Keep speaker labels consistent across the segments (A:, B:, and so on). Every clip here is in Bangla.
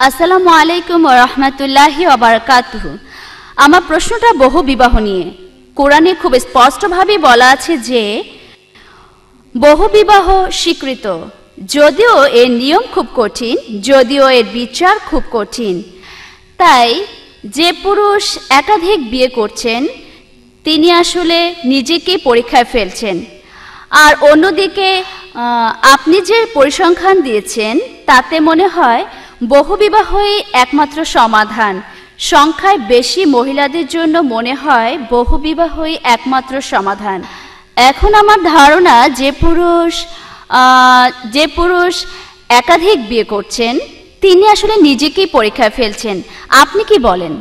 A: আসসালামু আলাইকুম ওয়া রাহমাতুল্লাহি ওয়া বারাকাতুহু। আমার প্রশ্নটা বহু বিবাহ নিয়ে। কোরআনে খুব স্পষ্টভাবে বলা আছে যে বহু বিবাহ স্বীকৃত, যদিও এর নিয়ম খুব কঠিন, যদিও এর বিচার খুব কঠিন। তাই যে পুরুষ একাধিক বিয়ে করছেন তিনি আসলে নিজেকেই পরীক্ষায় ফেলছেন। আর অন্যদিকে আপনি যে পরিসংখ্যান দিয়েছেন তাতে মনে হয় বহুবিবাহই একমাত্র সমাধান। সংখ্যায় বেশি মহিলাদের জন্য মনে হয় বহুবিবাহই একমাত্র সমাধান। এখন আমার ধারণা যে পুরুষ একাধিক বিয়ে করছেন তিনি আসলে নিজেকেই পরীক্ষায় ফেলছেন। আপনি কি বলেন?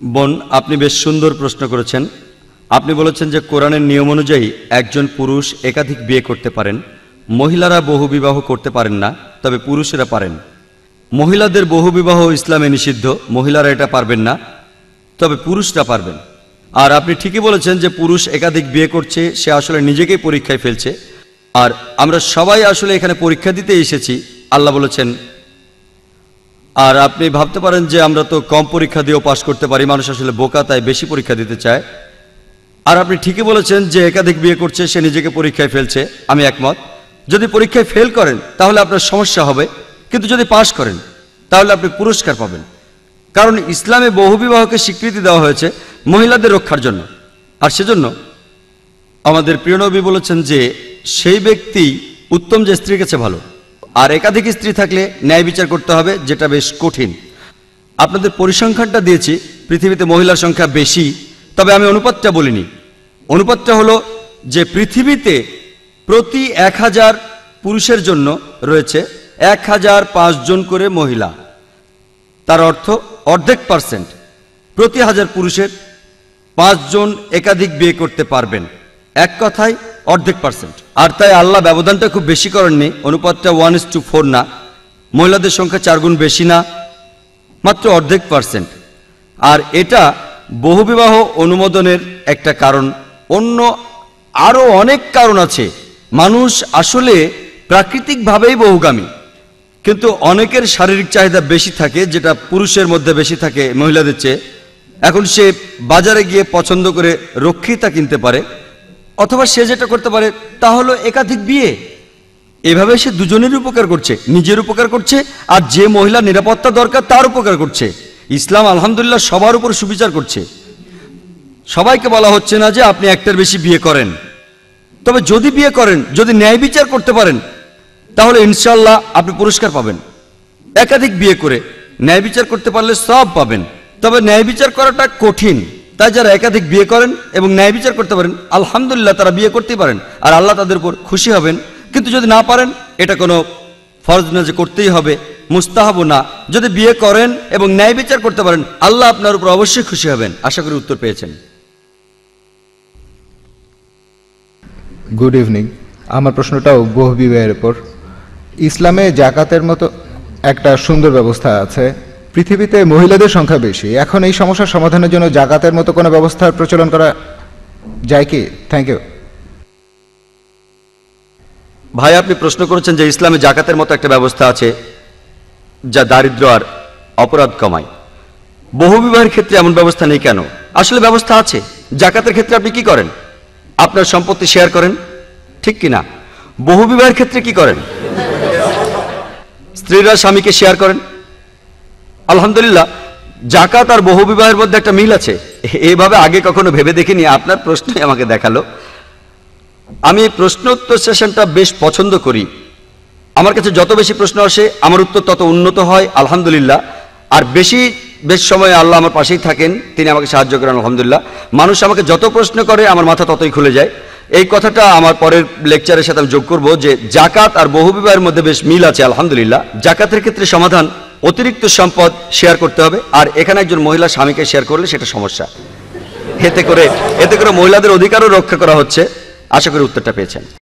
B: বোন, আপনি বেশ সুন্দর প্রশ্ন করেছেন। আপনি বলেছেন যে কোরআনের নিয়ম অনুযায়ী একজন পুরুষ একাধিক বিয়ে করতে পারেন, মহিলারা বহুবিবাহ করতে পারেন না, তবে পুরুষেরা পারেন। মহিলাদের বহুবিবাহ ইসলামে নিষিদ্ধ, মহিলারা এটা পারবেন না, তবে পুরুষরা পারবেন। আর আপনি ঠিকই বলেছেন যে পুরুষ একাধিক বিয়ে করছে, সে আসলে নিজেকেই পরীক্ষায় ফেলছে। আর আমরা সবাই আসলে এখানে পরীক্ষা দিতে এসেছি, আল্লাহ বলেছেন। আর আপনি ভাবতে পারেন যে আমরা তো কম পরীক্ষা দিয়েও পাশ করতে পারি, মানুষ আসলে বোকা, তাই বেশি পরীক্ষা দিতে চায়। আর আপনি ঠিকই বলেছেন যে একাধিক বিয়ে করছে, সে নিজেকে পরীক্ষায় ফেলছে, আমি একমত। যদি পরীক্ষায় ফেল করেন তাহলে আপনার সমস্যা হবে, কিন্তু যদি পাশ করেন তাহলে আপনি পুরস্কার পাবেন। কারণ ইসলামে বহুবিবাহকে স্বীকৃতি দেওয়া হয়েছে মহিলাদের রক্ষার জন্য। আর সেজন্য আমাদের প্রিয় নবী বলেছেন যে সেই ব্যক্তি উত্তম যে স্ত্রীর কাছে ভালো। আর একাধিক স্ত্রী থাকলে ন্যায় বিচার করতে হবে, যেটা বেশ কঠিন। আপনাদের পরিসংখ্যানটা দিয়েছি, পৃথিবীতে মহিলার সংখ্যা বেশি, তবে আমি অনুপাতটা বলিনি। অনুপাতটা হলো যে পৃথিবীতে প্রতি 1000 পুরুষের জন্য রয়েছে 1005 জন করে মহিলা। তার অর্থ অর্ধেক %। প্রতি 1000 পুরুষের 5 জন একাধিক বিয়ে করতে পারবেন, এক কথায় অর্ধেক %। আর তাই আল্লাহ ব্যবধানটা খুব বেশি করেননি, অনুপাতটা 1:4 না, মহিলাদের সংখ্যা 4 গুণ বেশি না, মাত্র অর্ধেক %। আর এটা বহুবিবাহ অনুমোদনের একটা কারণ। অন্য আরও অনেক কারণ আছে। মানুষ আসলে প্রাকৃতিকভাবেই বহুগামী, কিন্তু অনেকের শারীরিক চাহিদা বেশি থাকে, যেটা পুরুষের মধ্যে বেশি থাকে মহিলাদের চেয়ে। এখন সে বাজারে গিয়ে পছন্দ করে রক্ষিতা কিনতে পারে, অথবা সে যেটা করতে পারে তা হলো একাধিক বিয়ে। এভাবে সে দুজনেরই উপকার করছে, নিজের উপকার করছে, আর যে মহিলা নিরাপত্তা দরকার তার উপকার করছে। ইসলাম আলহামদুলিল্লাহ সবার উপর সুবিচার করছে। সবাইকে বলা হচ্ছে না যে আপনি একটার বেশি বিয়ে করেন, তবে যদি বিয়ে করেন, যদি ন্যায় বিচার করতে পারেন, তাহলে ইনশাল্লাহ আপনি পুরস্কার পাবেন। একাধিক বিয়ে করে ন্যায় বিচার করতে পারলে সব পাবেন, তবে ন্যায় বিচার করাটা কঠিন। তাই যারা একাধিক বিয়ে করেন এবং ন্যায় বিচার করতে পারেন, আলহামদুলিল্লাহ তারা বিয়ে করতেই পারেন, আর আল্লাহ তাদের উপর খুশি হবেন। কিন্তু যদি না পারেন, এটা কোনো ফরজ না যে করতেই হবে, মুস্তাহাবও না। যদি বিয়ে করেন এবং ন্যায় বিচার করতে পারেন, আল্লাহ আপনার উপর অবশ্যই খুশি হবেন। আশা করি উত্তর পেয়েছেন।
C: Good evening. আমার প্রশ্নটাও বহুবিবাহের উপর। ইসলামে জাকাতের মতো একটা সুন্দর ব্যবস্থা আছে, পৃথিবীতে মহিলাদের সংখ্যা বেশি। এখন এই সমস্যার সমাধানের জন্য জাকাতের মতো কোনো ব্যবস্থার প্রচলন করা যায় কি? Thank you.
B: ভাই, আপনি প্রশ্ন করেছেন যে ইসলামে জাকাতের মতো একটা ব্যবস্থা আছে যা দারিদ্র আর অপরাধ কমায়। বহুবিবাহের ক্ষেত্রে এমন ব্যবস্থা নেই কেন? আসলে ব্যবস্থা আছে। জাকাতের ক্ষেত্রে আপনি কি করেন? আপনার সম্পত্তি শেয়ার করেন, ঠিক কিনা? বহুবিবাহের ক্ষেত্রে কি করেন? স্ত্রীরা স্বামীকে শেয়ার করেন। আলহামদুলিল্লাহ, জাকাত আর বহুবিবাহের মধ্যে একটা মিল আছে। এইভাবে আগে কখনো ভেবে দেখিনি, আপনার প্রশ্নই আমাকে দেখালো। আমি প্রশ্ন উত্তর সেশনটা বেশ পছন্দ করি। আমার কাছে যত বেশি প্রশ্ন আসে আমার উত্তর তত উন্নত হয়, আলহামদুলিল্লাহ। আর বেশ সময় আল্লাহ আমার পাশেই থাকেন, তিনি আমাকে সাহায্য করেন, আলহামদুলিল্লাহ। মানুষ আমাকে যত প্রশ্ন করে আমার মাথা ততই খুলে যায়। এই কথাটা আমার পরের লেকচারের সাথে আমি যোগ করব যে জাকাত আর বহুবিবাহের মধ্যে বেশ মিল আছে, আলহামদুলিল্লাহ। জাকাতের ক্ষেত্রে সমাধান অতিরিক্ত সম্পদ শেয়ার করতে হবে, আর এখানে একজন মহিলা স্বামীকে শেয়ার করলে সেটা সমস্যা। এতে করে মহিলাদের অধিকারও রক্ষা করা হচ্ছে। আশা করি উত্তরটা পেয়েছেন।